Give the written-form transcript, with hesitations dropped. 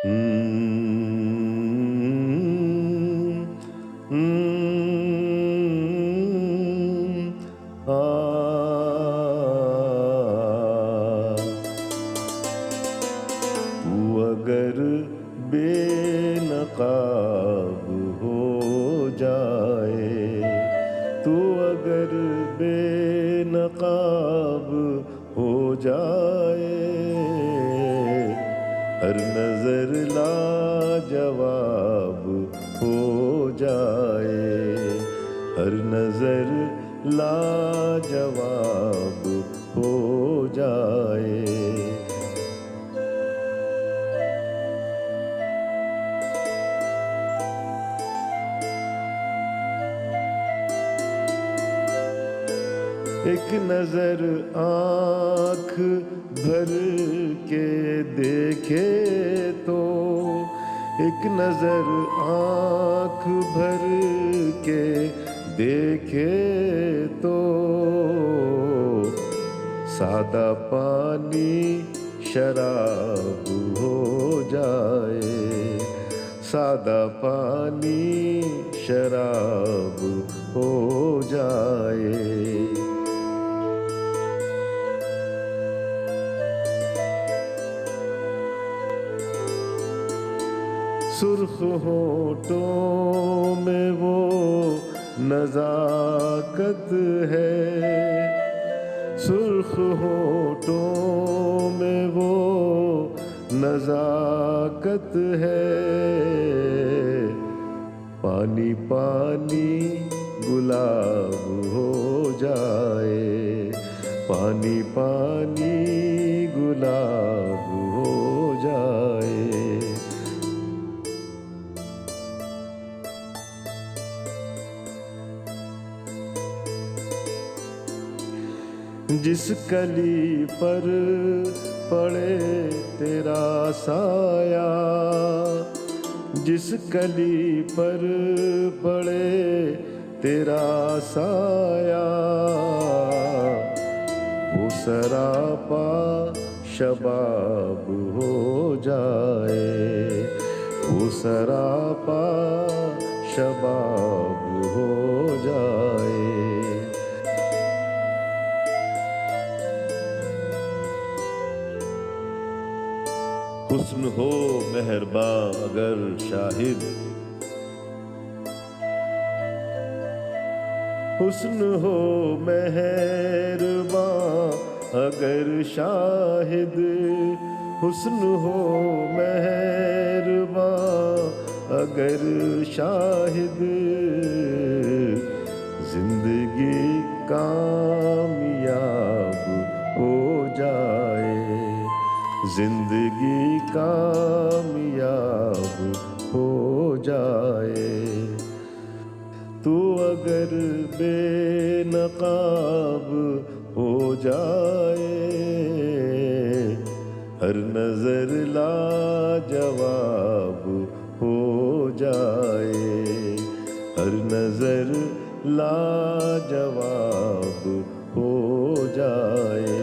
تو اگر بے نقاب ہو جائے، تو اگر بے نقاب ہو جائے، ہر نظر لاجواب ہو جائے، ہر نظر لاجواب ہو جائے۔ ایک نظر آنکھ بھر کے دیکھے تو، ایک نظر آنکھ بھر کے دیکھے تو، سادہ پانی شراب ہو جائے، سادہ پانی شراب ہو جائے۔ سرخ ہونٹوں میں وہ نزاکت ہے، سرخ ہونٹوں میں وہ نزاکت ہے، پانی پانی گلاب ہو جائے، پانی پانی گلاب ہو جائے۔ جس کلی پر پڑے تیرا سایہ، جس کلی پر پڑے تیرا سایہ، وہ سراپا شباب ہو جائے، وہ سراپا شباب ہو جائے۔ حسن ہو مہرباں اگر شاہد، حسن ہو مہرباں اگر شاہد، حسن ہو مہرباں اگر شاہد، زندگی کامیاب ہو جائے، زندگی کامیاب ہو جائے۔ تو اگر بے نقاب ہو جائے، ہر نظر لاجواب ہو جائے، ہر نظر لاجواب ہو جائے۔